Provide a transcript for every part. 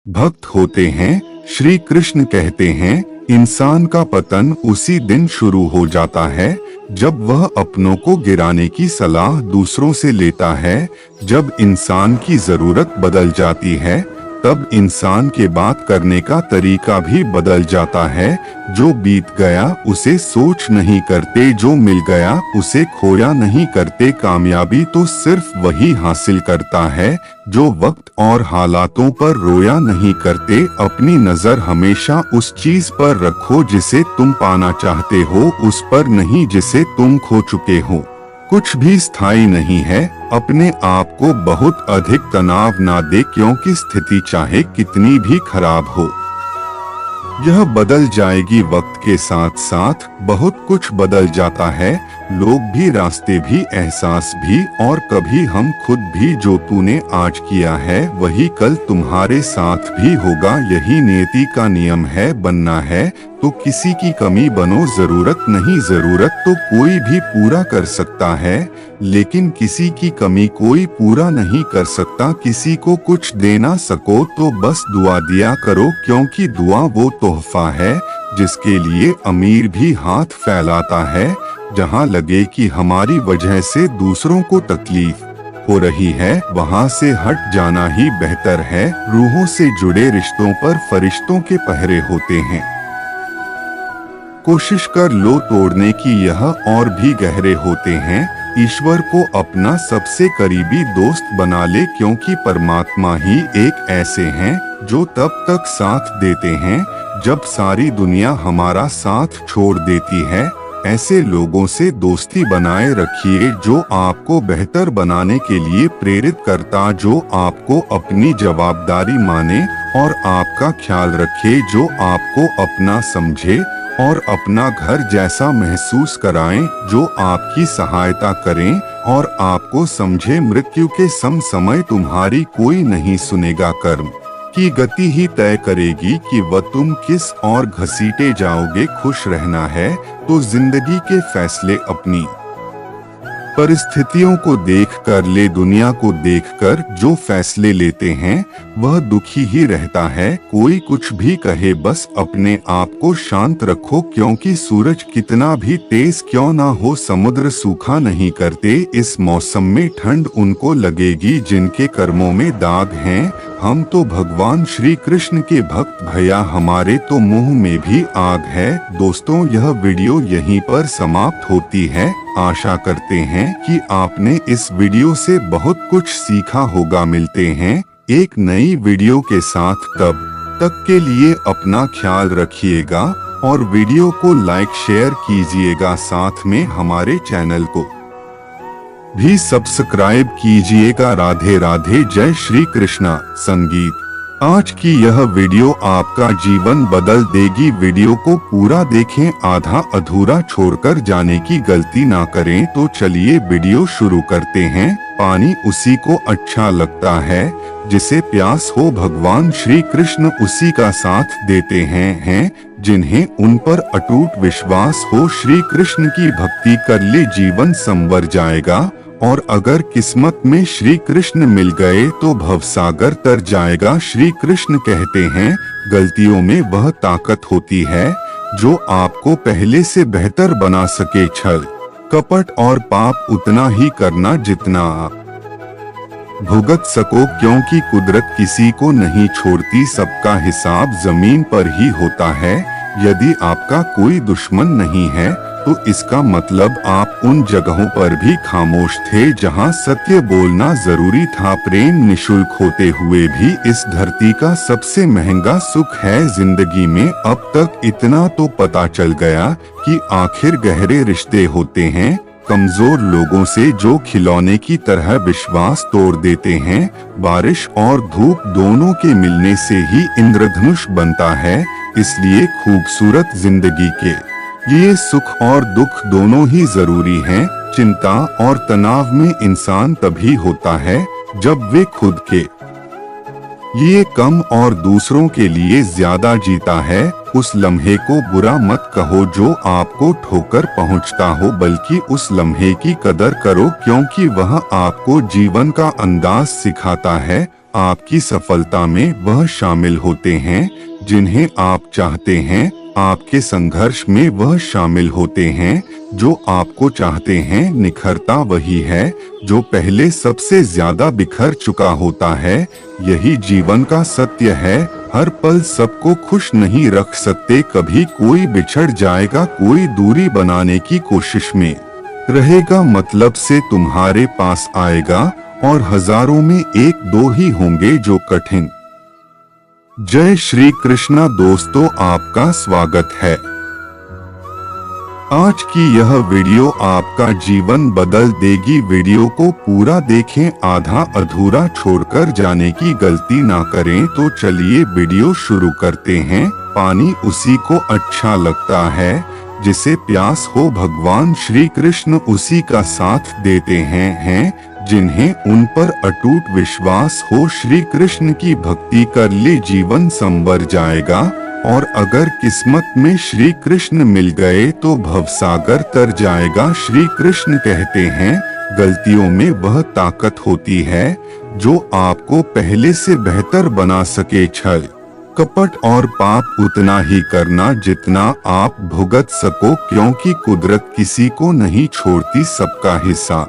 भक्त होते हैं। श्री कृष्ण कहते हैं, इंसान का पतन उसी दिन शुरू हो जाता है जब वह अपनों को गिराने की सलाह दूसरों से लेता है। जब इंसान की जरूरत बदल जाती है तब इंसान के बात करने का तरीका भी बदल जाता है। जो बीत गया उसे सोच नहीं करते, जो मिल गया उसे खोया नहीं करते। कामयाबी तो सिर्फ वही हासिल करता है जो वक्त और हालातों पर रोया नहीं करते। अपनी नजर हमेशा उस चीज पर रखो जिसे तुम पाना चाहते हो, उस पर नहीं जिसे तुम खो चुके हो। कुछ भी स्थायी नहीं है। अपने आप को बहुत अधिक तनाव ना दे, क्योंकि स्थिति चाहे कितनी भी खराब हो यह बदल जाएगी। वक्त के साथ साथ बहुत कुछ बदल जाता है, लोग भी, रास्ते भी, एहसास भी, और कभी हम खुद भी। जो तूने आज किया है वही कल तुम्हारे साथ भी होगा। यही नियति का नियम है। बनना है तो किसी की कमी बनो, जरूरत नहीं, जरूरत तो कोई भी पूरा कर सकता है, लेकिन किसी की कमी कोई पूरा नहीं कर सकता। किसी को कुछ दे ना सको तो बस दुआ दिया करो, क्योंकि दुआ वो तोहफा है जिसके लिए अमीर भी हाथ फैलाता है। जहाँ लगे कि हमारी वजह से दूसरों को तकलीफ हो रही है, वहाँ से हट जाना ही बेहतर है। रूहों से जुड़े रिश्तों पर फरिश्तों के पहरे होते हैं। कोशिश कर लो तोड़ने की, यह और भी गहरे होते हैं। ईश्वर को अपना सबसे करीबी दोस्त बना ले, क्योंकि परमात्मा ही एक ऐसे हैं जो तब तक साथ देते हैं जब सारी दुनिया हमारा साथ छोड़ देती है। ऐसे लोगों से दोस्ती बनाए रखिए जो आपको बेहतर बनाने के लिए प्रेरित करता, जो आपको अपनी जवाबदारी माने और आपका ख्याल रखे, जो आपको अपना समझे और अपना घर जैसा महसूस कराएं, जो आपकी सहायता करें और आपको समझे। मृत्यु के समय तुम्हारी कोई नहीं सुनेगा। कर्म की गति ही तय करेगी कि वह तुम किस और घसीटे जाओगे। खुश रहना है तो जिंदगी के फैसले अपनी परिस्थितियों को देखकर ले। दुनिया को देखकर जो फैसले लेते हैं वह दुखी ही रहता है। कोई कुछ भी कहे, बस अपने आप को शांत रखो, क्योंकि सूरज कितना भी तेज क्यों ना हो, समुद्र सूखा नहीं करते। इस मौसम में ठंड उनको लगेगी जिनके कर्मों में दाग हैं। हम तो भगवान श्री कृष्ण के भक्त, भैया हमारे तो मुंह में भी आग है। दोस्तों, यह वीडियो यहीं पर समाप्त होती है। आशा करते हैं कि आपने इस वीडियो से बहुत कुछ सीखा होगा। मिलते हैं एक नई वीडियो के साथ, तब तक के लिए अपना ख्याल रखिएगा और वीडियो को लाइक शेयर कीजिएगा। साथ में हमारे चैनल को भी सब्सक्राइब कीजिएगा। राधे राधे, जय श्री कृष्णा। संगीत। आज की यह वीडियो आपका जीवन बदल देगी। वीडियो को पूरा देखें, आधा अधूरा छोड़कर जाने की गलती ना करें। तो चलिए वीडियो शुरू करते हैं। पानी उसी को अच्छा लगता है जिसे प्यास हो। भगवान श्री कृष्ण उसी का साथ देते हैं जिन्हें उन पर अटूट विश्वास हो। श्री कृष्ण की भक्ति कर ले, जीवन संवर जाएगा। और अगर किस्मत में श्री कृष्ण मिल गए तो भवसागर तर जाएगा। श्री कृष्ण कहते हैं, गलतियों में वह ताकत होती है जो आपको पहले से बेहतर बना सके। छल कपट और पाप उतना ही करना जितना आप भुगत सको, क्योंकि कुदरत किसी को नहीं छोड़ती। सबका हिसाब जमीन पर ही होता है। यदि आपका कोई दुश्मन नहीं है तो इसका मतलब आप उन जगहों पर भी खामोश थे जहां सत्य बोलना जरूरी था। प्रेम निशुल्क होते हुए भी इस धरती का सबसे महंगा सुख है जिंदगी में। अब तक इतना तो पता चल गया कि आखिर गहरे रिश्ते होते हैं कमजोर लोगों से जो खिलौने की तरह विश्वास तोड़ देते हैं। बारिश और धूप दोनों के मिलने से ही इंद्रधनुष बनता है। इसलिए खूबसूरत जिंदगी के ये सुख और दुख दोनों ही जरूरी हैं। चिंता और तनाव में इंसान तभी होता है जब वे खुद के लिए कम और दूसरों के लिए ज्यादा जीता है। उस लम्हे को बुरा मत कहो जो आपको ठोकर पहुंचता हो, बल्कि उस लम्हे की कदर करो, क्योंकि वह आपको जीवन का अंदाज सिखाता है। आपकी सफलता में वह शामिल होते हैं जिन्हें आप चाहते हैं। आपके संघर्ष में वह शामिल होते हैं जो आपको चाहते हैं। निखरता वही है जो पहले सबसे ज्यादा बिखर चुका होता है। यही जीवन का सत्य है। हर पल सबको खुश नहीं रख सकते। कभी कोई बिछड़ जाएगा, कोई दूरी बनाने की कोशिश में रहेगा, मतलब से तुम्हारे पास आएगा, और हजारों में एक दो ही होंगे जो कठिन। जय श्री कृष्णा दोस्तों, आपका स्वागत है। आज की यह वीडियो आपका जीवन बदल देगी। वीडियो को पूरा देखें, आधा अधूरा छोड़कर जाने की गलती ना करें। तो चलिए वीडियो शुरू करते हैं। पानी उसी को अच्छा लगता है जिसे प्यास हो। भगवान श्री कृष्ण उसी का साथ देते हैं जिन्हें उन पर अटूट विश्वास हो। श्री कृष्ण की भक्ति कर ले, जीवन संवर जाएगा। और अगर किस्मत में श्री कृष्ण मिल गए तो भवसागर तर जाएगा। श्री कृष्ण कहते हैं, गलतियों में वह ताकत होती है जो आपको पहले से बेहतर बना सके। छल कपट और पाप उतना ही करना जितना आप भुगत सको, क्योंकि कुदरत किसी को नहीं छोड़ती। सबका हिस्सा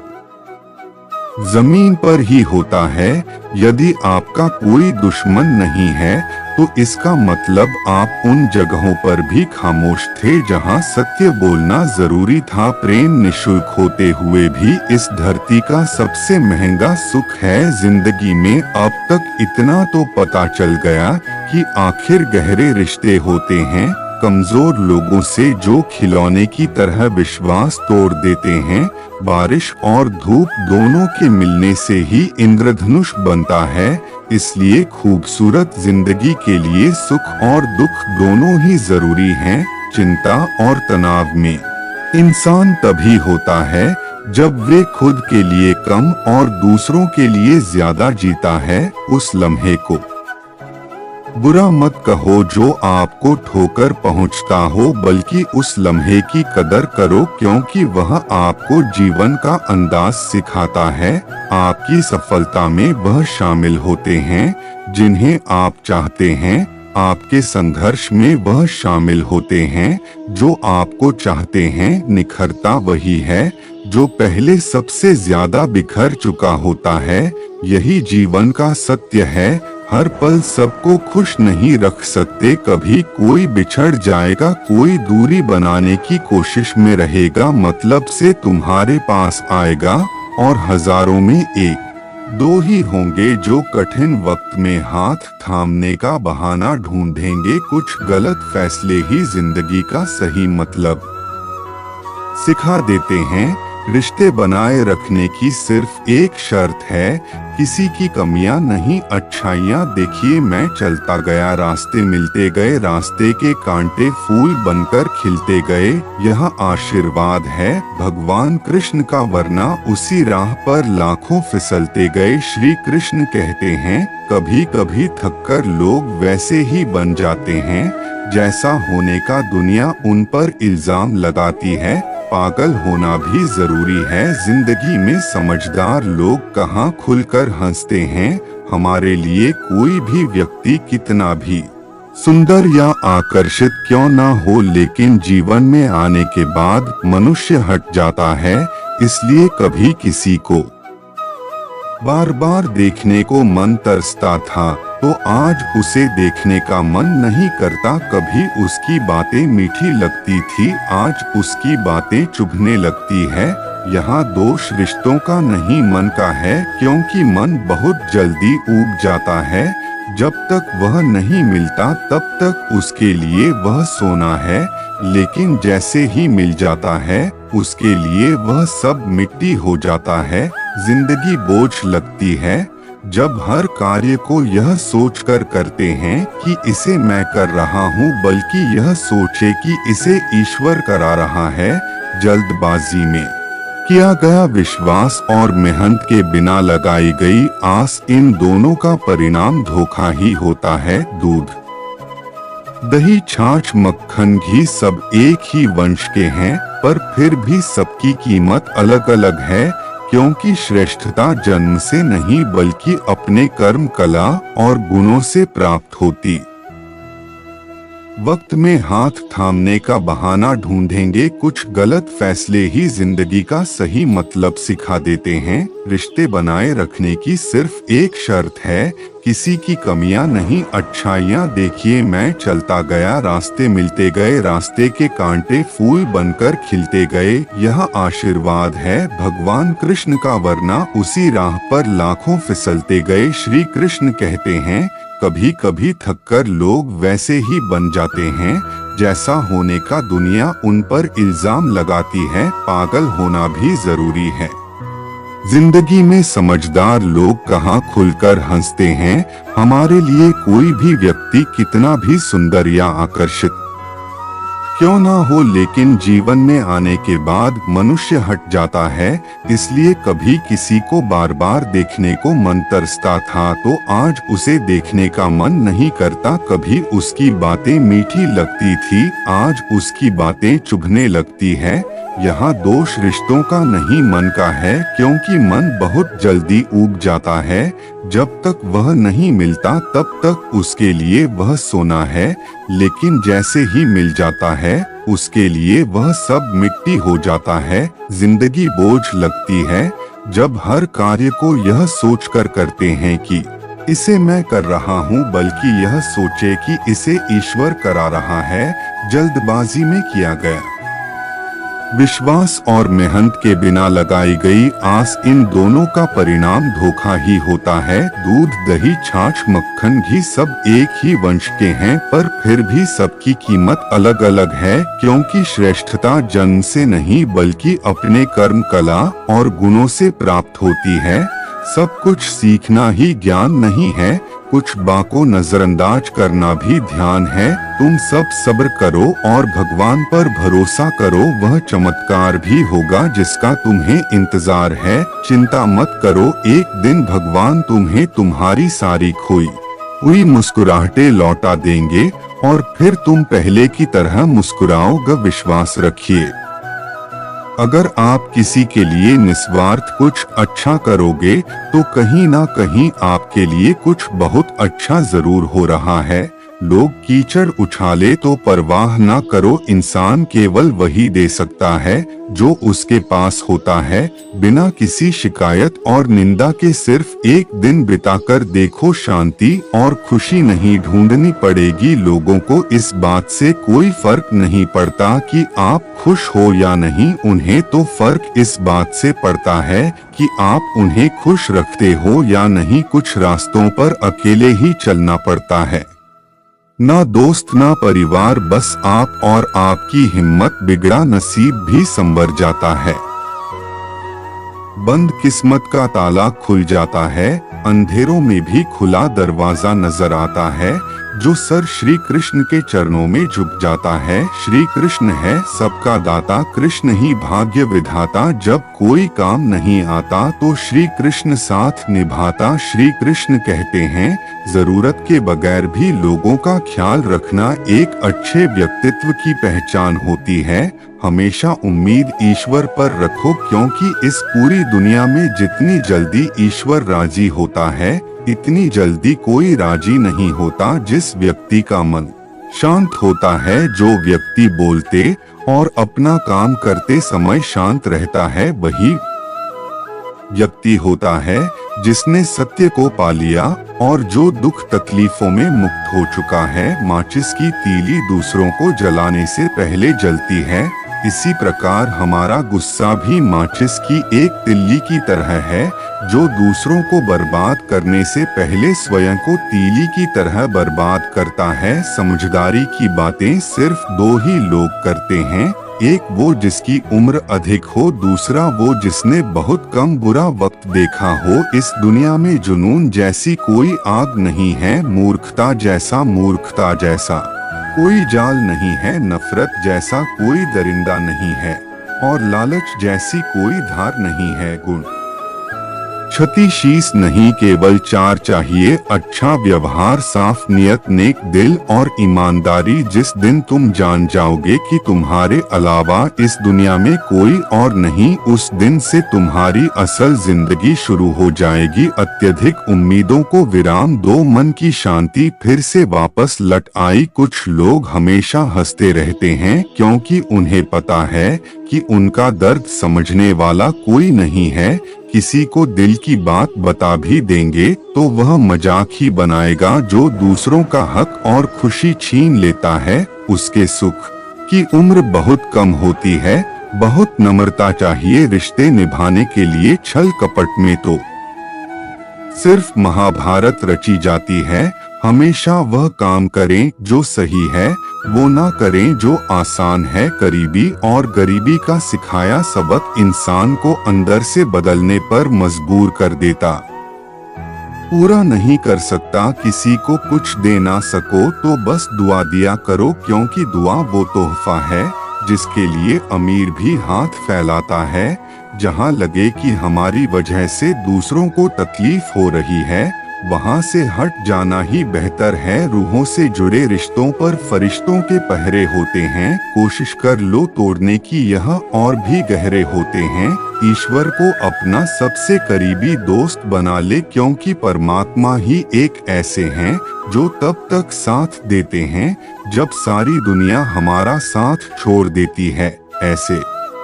जमीन पर ही होता है। यदि आपका कोई दुश्मन नहीं है तो इसका मतलब आप उन जगहों पर भी खामोश थे जहां सत्य बोलना जरूरी था। प्रेम निशुल्क होते हुए भी इस धरती का सबसे महंगा सुख है। जिंदगी में अब तक इतना तो पता चल गया कि आखिर गहरे रिश्ते होते हैं कमजोर लोगों से जो खिलौने की तरह विश्वास तोड़ देते हैं। बारिश और धूप दोनों के मिलने से ही इंद्रधनुष बनता है। इसलिए खूबसूरत जिंदगी के लिए सुख और दुख दोनों ही जरूरी हैं। चिंता और तनाव में इंसान तभी होता है जब वे खुद के लिए कम और दूसरों के लिए ज्यादा जीता है। उस लम्हे को बुरा मत कहो जो आपको ठोकर पहुंचता हो, बल्कि उस लम्हे की कदर करो, क्योंकि वह आपको जीवन का अंदाज सिखाता है। आपकी सफलता में वह शामिल होते हैं जिन्हें आप चाहते हैं। आपके संघर्ष में वह शामिल होते हैं जो आपको चाहते हैं। निखरता वही है जो पहले सबसे ज्यादा बिखर चुका होता है। यही जीवन का सत्य है। हर पल सबको खुश नहीं रख सकते। कभी कोई बिछड़ जाएगा, कोई दूरी बनाने की कोशिश में रहेगा, मतलब से तुम्हारे पास आएगा, और हजारों में एक दो ही होंगे जो कठिन वक्त में हाथ थामने का बहाना ढूंढेंगे। कुछ गलत फैसले ही जिंदगी का सही मतलब सिखा देते हैं। रिश्ते बनाए रखने की सिर्फ एक शर्त है, किसी की कमियां नहीं, अच्छाइयां देखिए। मैं चलता गया, रास्ते मिलते गए, रास्ते के कांटे फूल बनकर खिलते गए। यह आशीर्वाद है भगवान कृष्ण का, वरना उसी राह पर लाखों फिसलते गए। श्री कृष्ण कहते हैं, कभी कभी थककर लोग वैसे ही बन जाते हैं जैसा होने का दुनिया उन पर इल्जाम लगाती है। पागल होना भी जरूरी है। जिंदगी में समझदार लोग कहाँ खुलकर हंसते हैं। हमारे लिए कोई भी व्यक्ति कितना भी सुंदर या आकर्षित क्यों ना हो, लेकिन जीवन में आने के बाद मनुष्य हट जाता है। इसलिए कभी किसी को बार बार देखने को मन तरसता था तो आज उसे देखने का मन नहीं करता। कभी उसकी बातें मीठी लगती थी, आज उसकी बातें चुभने लगती है। यहाँ दोष रिश्तों का नहीं, मन का है, क्योंकि मन बहुत जल्दी ऊब जाता है। जब तक वह नहीं मिलता तब तक उसके लिए वह सोना है, लेकिन जैसे ही मिल जाता है उसके लिए वह सब मिट्टी हो जाता है। जिंदगी बोझ लगती है जब हर कार्य को यह सोचकर करते हैं कि इसे मैं कर रहा हूँ, बल्कि यह सोचे कि इसे ईश्वर करा रहा है। जल्दबाजी में किया गया विश्वास और मेहनत के बिना लगाई गई आस, इन दोनों का परिणाम धोखा ही होता है। दूध, दही, छाछ, मक्खन, घी सब एक ही वंश के हैं, पर फिर भी सबकी कीमत अलग अलग है। क्योंकि श्रेष्ठता जन्म से नहीं बल्कि अपने कर्म कला और गुणों से प्राप्त होती। वक्त में हाथ थामने का बहाना ढूंढेंगे, कुछ गलत फैसले ही जिंदगी का सही मतलब सिखा देते हैं। रिश्ते बनाए रखने की सिर्फ एक शर्त है, किसी की कमियां नहीं अच्छाइयां देखिए। मैं चलता गया, रास्ते मिलते गए, रास्ते के कांटे फूल बनकर खिलते गए। यह आशीर्वाद है भगवान कृष्ण का, वरना उसी राह पर लाखों फिसलते गए। श्री कृष्ण कहते हैं, कभी कभी थककर लोग वैसे ही बन जाते हैं जैसा होने का दुनिया उन पर इल्जाम लगाती है। पागल होना भी जरूरी है। जिंदगी में समझदार लोग कहाँ खुलकर हंसते हैं। हमारे लिए कोई भी व्यक्ति कितना भी सुंदर या आकर्षित क्यों ना हो, लेकिन जीवन में आने के बाद मनुष्य हट जाता है। इसलिए कभी किसी को बार बार देखने को मन तरसता था तो आज उसे देखने का मन नहीं करता। कभी उसकी बातें मीठी लगती थी, आज उसकी बातें चुभने लगती है। यहाँ दोष रिश्तों का नहीं मन का है, क्योंकि मन बहुत जल्दी ऊब जाता है। जब तक वह नहीं मिलता तब तक उसके लिए वह सोना है, लेकिन जैसे ही मिल जाता है उसके लिए वह सब मिट्टी हो जाता है। जिंदगी बोझ लगती है जब हर कार्य को यह सोचकर करते हैं कि इसे मैं कर रहा हूँ, बल्कि यह सोचे कि इसे ईश्वर करा रहा है। जल्दबाजी में किया गया विश्वास और मेहनत के बिना लगाई गई आस, इन दोनों का परिणाम धोखा ही होता है। दूध, दही, छाछ, मक्खन, घी सब एक ही वंश के हैं, पर फिर भी सबकी कीमत अलग अलग है, क्योंकि श्रेष्ठता जन्म से नहीं बल्कि अपने कर्म कला और गुणों से प्राप्त होती है। सब कुछ सीखना ही ज्ञान नहीं है, कुछ बातों नजरअंदाज करना भी ध्यान है। तुम सब सब्र करो और भगवान पर भरोसा करो, वह चमत्कार भी होगा जिसका तुम्हें इंतजार है। चिंता मत करो, एक दिन भगवान तुम्हें तुम्हारी सारी खोई हुई मुस्कुराहटें लौटा देंगे और फिर तुम पहले की तरह मुस्कुराओगे। विश्वास रखिए, अगर आप किसी के लिए निस्वार्थ कुछ अच्छा करोगे तो कहीं ना कहीं आपके लिए कुछ बहुत अच्छा जरूर हो रहा है। लोग कीचड़ उछाले तो परवाह ना करो, इंसान केवल वही दे सकता है जो उसके पास होता है। बिना किसी शिकायत और निंदा के सिर्फ एक दिन बिताकर देखो, शांति और खुशी नहीं ढूंढनी पड़ेगी। लोगों को इस बात से कोई फर्क नहीं पड़ता कि आप खुश हो या नहीं, उन्हें तो फर्क इस बात से पड़ता है कि आप उन्हें खुश रखते हो या नहीं। कुछ रास्तों पर अकेले ही चलना पड़ता है, ना दोस्त ना परिवार, बस आप और आपकी हिम्मत। बिगड़ा नसीब भी संवर जाता है, बंद किस्मत का ताला खुल जाता है, अंधेरों में भी खुला दरवाजा नजर आता है। जो सर श्री कृष्ण के चरणों में झुक जाता है, श्री कृष्ण है सबका दाता, कृष्ण ही भाग्य विधाता। जब कोई काम नहीं आता तो श्री कृष्ण साथ निभाता। श्री कृष्ण कहते हैं, जरूरत के बगैर भी लोगों का ख्याल रखना एक अच्छे व्यक्तित्व की पहचान होती है। हमेशा उम्मीद ईश्वर पर रखो, क्योंकि इस पूरी दुनिया में जितनी जल्दी ईश्वर राजी होता है इतनी जल्दी कोई राजी नहीं होता। जिस व्यक्ति का मन शांत होता है, जो व्यक्ति बोलते और अपना काम करते समय शांत रहता है, वही व्यक्ति होता है जिसने सत्य को पा लिया और जो दुख तकलीफों में मुक्त हो चुका है। माचिस की तीली दूसरों को जलाने से पहले जलती है, इसी प्रकार हमारा गुस्सा भी माचिस की एक तिल्ली की तरह है जो दूसरों को बर्बाद करने से पहले स्वयं को तीली की तरह बर्बाद करता है। समझदारी की बातें सिर्फ दो ही लोग करते हैं, एक वो जिसकी उम्र अधिक हो, दूसरा वो जिसने बहुत कम बुरा वक्त देखा हो। इस दुनिया में जुनून जैसी कोई आग नहीं है, मूर्खता जैसा कोई जाल नहीं है, नफरत जैसा कोई दरिंदा नहीं है और लालच जैसी कोई धार नहीं है। गुण क्षति शीश नहीं, केवल 4 चाहिए, अच्छा व्यवहार, साफ नियत, नेक दिल और ईमानदारी। जिस दिन तुम जान जाओगे कि तुम्हारे अलावा इस दुनिया में कोई और नहीं, उस दिन से तुम्हारी असल जिंदगी शुरू हो जाएगी। अत्यधिक उम्मीदों को विराम दो, मन की शांति फिर से वापस लट आई। कुछ लोग हमेशा हंसते रहते हैं क्योंकि उन्हें पता है कि उनका दर्द समझने वाला कोई नहीं है। किसी को दिल की बात बता भी देंगे तो वह मजाक ही बनाएगा। जो दूसरों का हक और खुशी छीन लेता है, उसके सुख की उम्र बहुत कम होती है। बहुत नम्रता चाहिए रिश्ते निभाने के लिए, छल कपट में तो सिर्फ महाभारत रची जाती है। हमेशा वह काम करें जो सही है, वो ना करें जो आसान है। करीबी और गरीबी का सिखाया सबक इंसान को अंदर से बदलने पर मजबूर कर देता। पूरा नहीं कर सकता किसी को कुछ दे ना सको तो बस दुआ दिया करो, क्योंकि दुआ वो तोहफा है जिसके लिए अमीर भी हाथ फैलाता है। जहाँ लगे कि हमारी वजह से दूसरों को तकलीफ हो रही है, वहाँ से हट जाना ही बेहतर है। रूहों से जुड़े रिश्तों पर फरिश्तों के पहरे होते हैं, कोशिश कर लो तोड़ने की, यह और भी गहरे होते हैं। ईश्वर को अपना सबसे करीबी दोस्त बना ले, क्योंकि परमात्मा ही एक ऐसे हैं जो तब तक साथ देते हैं जब सारी दुनिया हमारा साथ छोड़ देती है। ऐसे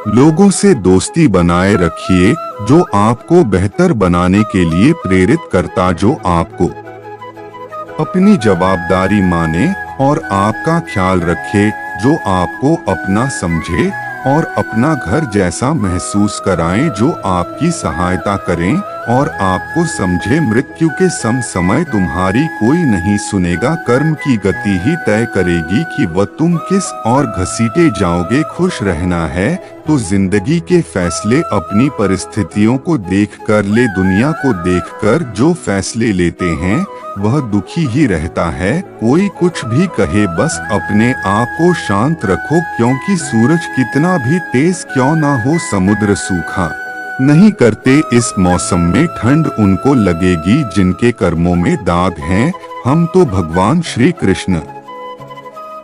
लोगों से दोस्ती बनाए रखिए जो आपको बेहतर बनाने के लिए प्रेरित करता, जो आपको अपनी जवाबदारी माने और आपका ख्याल रखे, जो आपको अपना समझे और अपना घर जैसा महसूस कराएं, जो आपकी सहायता करें और आपको समझे। मृत्यु के समय तुम्हारी कोई नहीं सुनेगा, कर्म की गति ही तय करेगी कि वह तुम किस और घसीटे जाओगे। खुश रहना है तो जिंदगी के फैसले अपनी परिस्थितियों को देखकर ले, दुनिया को देखकर जो फैसले लेते हैं वह दुखी ही रहता है। कोई कुछ भी कहे, बस अपने आप को शांत रखो, क्योंकि सूरज कितना भी तेज क्यों ना हो, समुद्र सूखा नहीं करते। इस मौसम में ठंड उनको लगेगी जिनके कर्मों में दाग हैं। हम तो भगवान श्री कृष्ण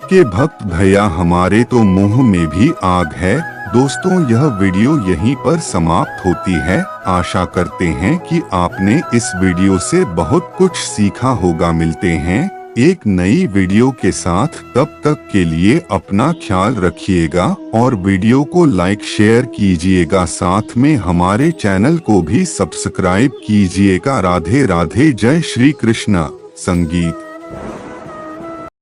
के भक्त भैया, हमारे तो मुंह में भी आग है। दोस्तों, यह वीडियो यहीं पर समाप्त होती है। आशा करते हैं कि आपने इस वीडियो से बहुत कुछ सीखा होगा। मिलते हैं एक नई वीडियो के साथ, तब तक के लिए अपना ख्याल रखिएगा और वीडियो को लाइक शेयर कीजिएगा, साथ में हमारे चैनल को भी सब्सक्राइब कीजिएगा। राधे राधे, जय श्री कृष्ण। संगीत।